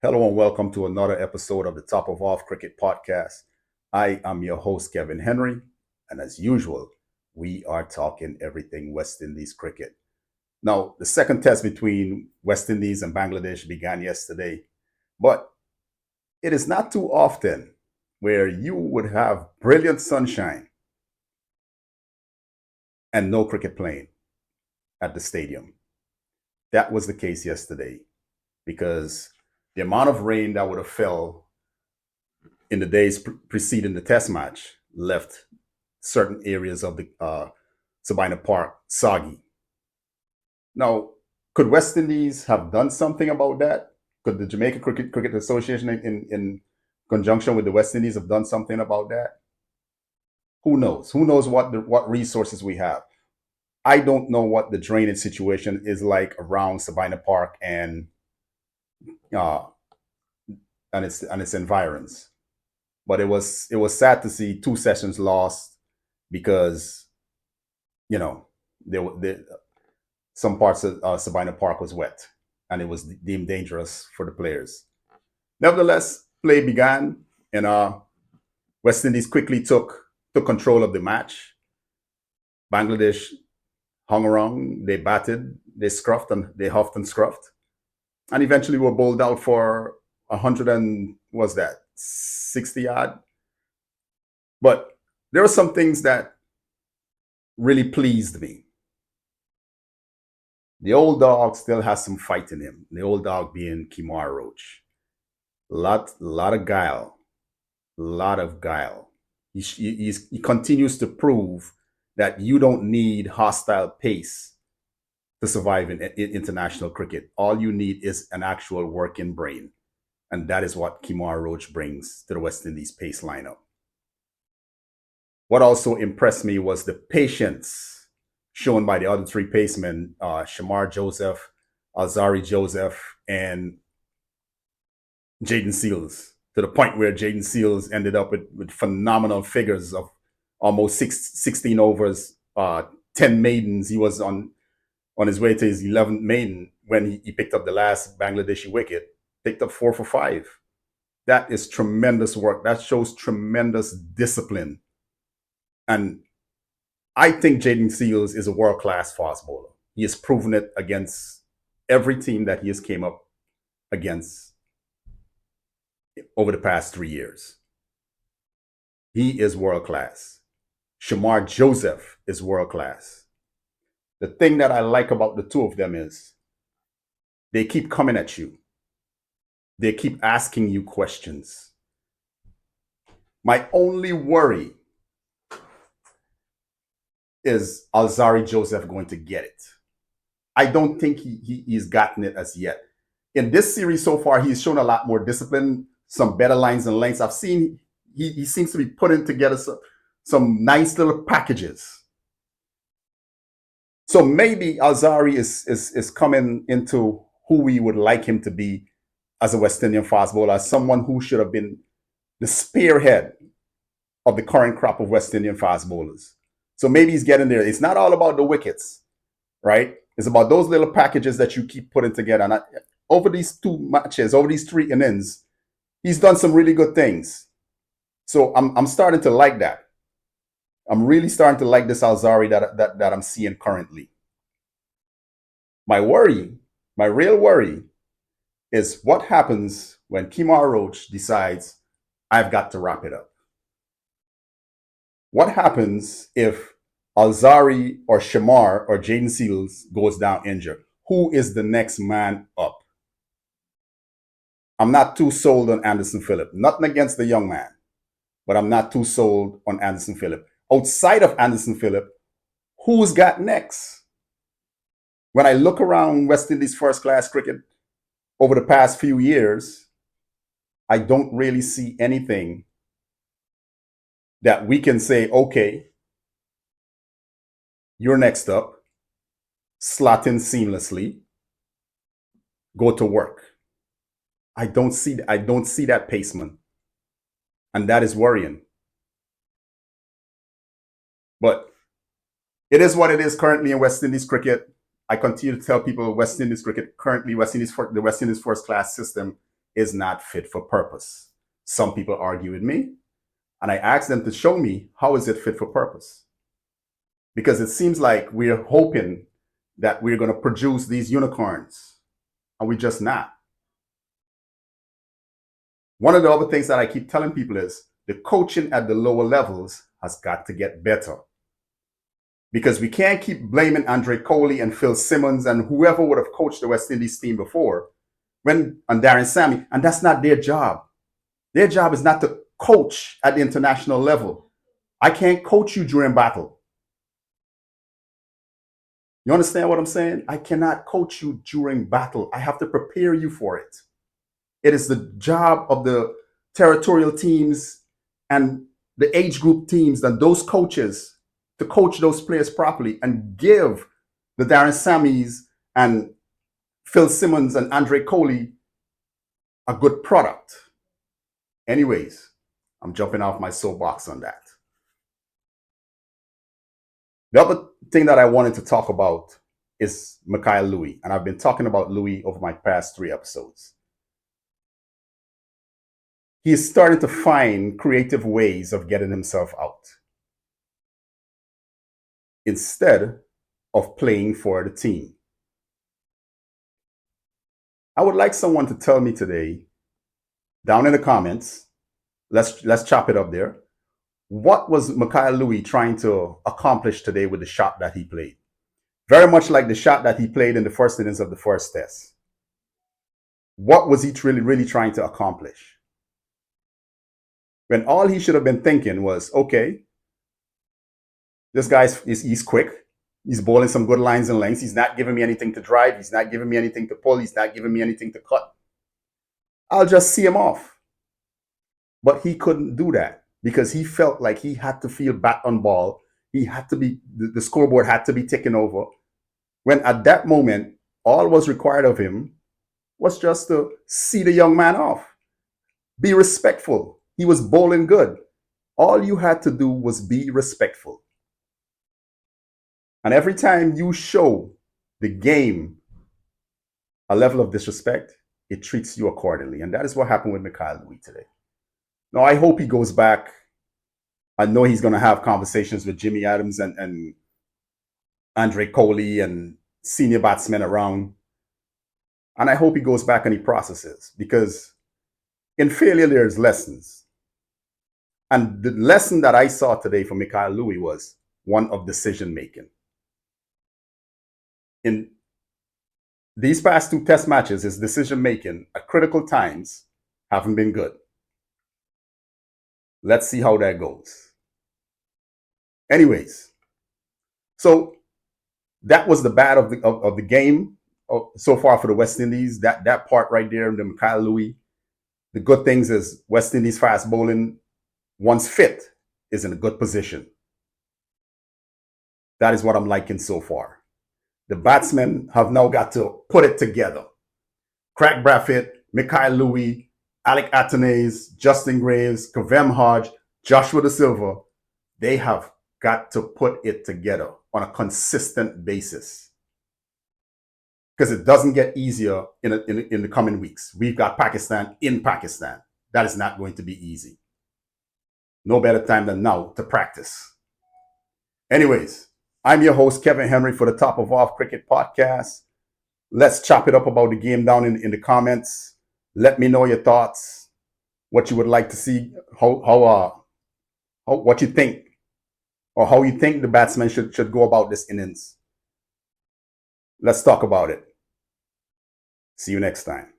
Hello and welcome to another episode of the Top of Off Cricket Podcast. I am your host, Kevin Henry, and as usual, we are talking everything West Indies cricket. Now, the second test between West Indies and Bangladesh began yesterday, but it is not too often where you would have brilliant sunshine and no cricket playing at the stadium. That was the case yesterday because the amount of rain that would have fell in the days preceding the test match left certain areas of the Sabina Park soggy. Now, could West Indies have done something about that? Could the Jamaica Cricket Association, in conjunction with the West Indies, have done something about that? Who knows? Who knows what resources we have? I don't know what the drainage situation is like around Sabina Park uh, and its environs. But it was sad to see two sessions lost because you know there some parts of Sabina Park was wet and it was deemed dangerous for the players. Nevertheless, play began and West Indies quickly took control of the match. Bangladesh hung around, they batted, they scruffed and they huffed and scruffed, and eventually were bowled out for 100 and was that 60 yard. But there are some things that really pleased me. The old dog still has some fight in him. The old dog being Kimar Roach. Lot of guile. Lot of guile. He continues to prove that you don't need hostile pace to survive in international cricket. All you need is an actual working brain. And that is what Kimar Roach brings to the West Indies pace lineup. What also impressed me was the patience shown by the other three pacemen, Shamar Joseph, Alzari Joseph, and Jayden Seals, to the point where Jayden Seals ended up with phenomenal figures of almost 16 overs, 10 maidens. He was on his way to his 11th maiden when he picked up the last Bangladeshi wicket, picked up 4 for 5. That is tremendous work. That shows tremendous discipline. And I think Jayden Seals is a world-class fast bowler. He has proven it against every team that he has came up against over the past 3 years. He is world-class. Shamar Joseph is world-class. The thing that I like about the two of them is they keep coming at you. They keep asking you questions. My only worry is Alzari Joseph going to get it? I don't think he's gotten it as yet. In this series so far, he's shown a lot more discipline, some better lines and lengths. I've seen he seems to be putting together some nice little packages. So maybe Alzari is coming into who we would like him to be as a West Indian fast bowler, as someone who should have been the spearhead of the current crop of West Indian fast bowlers. So maybe he's getting there. It's not all about the wickets, right? It's about those little packages that you keep putting together. And over these two matches, over these 3 innings, he's done some really good things. So I'm starting to like that. I'm really starting to like this Alzari that I'm seeing currently. My real worry, is what happens when Kimar Roach decides I've got to wrap it up. What happens if Alzari or Shamar or Jayden Seals goes down injured? Who is the next man up? I'm not too sold on Anderson Phillip. Nothing against the young man, but I'm not too sold on Anderson Phillip. Outside of Anderson Phillip, who's got next? When I look around West Indies first class cricket over the past few years, I don't really see anything that we can say, okay, you're next up, slot in seamlessly, go to work. I don't see that paceman. And that is worrying. But it is what it is currently in West Indies cricket. I continue to tell people West Indies cricket, currently the West Indies first class system is not fit for purpose. Some people argue with me, and I ask them to show me how is it fit for purpose. Because it seems like we're hoping that we're going to produce these unicorns, and we're just not. One of the other things that I keep telling people is the coaching at the lower levels has got to get better. Because we can't keep blaming Andre Coley and Phil Simmons and whoever would have coached the West Indies team before on Darren Sammy, and that's not their job. Their job is not to coach at the international level. I can't coach you during battle. You understand what I'm saying? I cannot coach you during battle. I have to prepare you for it. It is the job of the territorial teams and the age group teams and those coaches to coach those players properly and give the Darren Sammys and Phil Simmons and Andre Coley a good product. Anyways, I'm jumping off my soapbox on that. The other thing that I wanted to talk about is Mikhail Louie, and I've been talking about Louie over my past 3 episodes. He is starting to find creative ways of getting himself out instead of playing for the team. I would like someone to tell me today, down in the comments, let's chop it up there. What was Mikhail Louie trying to accomplish today with the shot that he played? Very much like the shot that he played in the first innings of the first test. What was he really trying to accomplish? When all he should have been thinking was, okay, this he's quick. He's bowling some good lines and lengths. He's not giving me anything to drive. He's not giving me anything to pull. He's not giving me anything to cut. I'll just see him off. But he couldn't do that because he felt like he had to feel bat on ball. He had to be, the scoreboard had to be taken over. When at that moment, all was required of him was just to see the young man off. Be respectful. He was bowling good. All you had to do was be respectful. And every time you show the game a level of disrespect, it treats you accordingly. And that is what happened with Mikhail Louie today. Now, I hope he goes back. I know he's going to have conversations with Jimmy Adams and Andre Coley and senior batsmen around. And I hope he goes back and he processes, because in failure, there's lessons. And the lesson that I saw today from Mikhail Louie was one of decision making. In these past 2 test matches, his decision making at critical times haven't been good. Let's see how that goes. Anyways, so that was the bad of the game so far for the West Indies. That part right there, the Mikhail Louie. The good things is West Indies fast bowling, once fit, is in a good position. That is what I'm liking so far. The batsmen have now got to put it together. Craig Brathwaite, Mikhail Louie, Alec Athanaze, Justin Graves, Kavem Hodge, Joshua Da Silva, they have got to put it together on a consistent basis. Because it doesn't get easier in the coming weeks. We've got Pakistan in Pakistan. That is not going to be easy. No better time than now to practice. Anyways, I'm your host, Kevin Henry, for the Top of Off Cricket Podcast. Let's chop it up about the game down in the comments. Let me know your thoughts, what you would like to see, what you think, or how you think the batsmen should go about this innings. Let's talk about it. See you next time.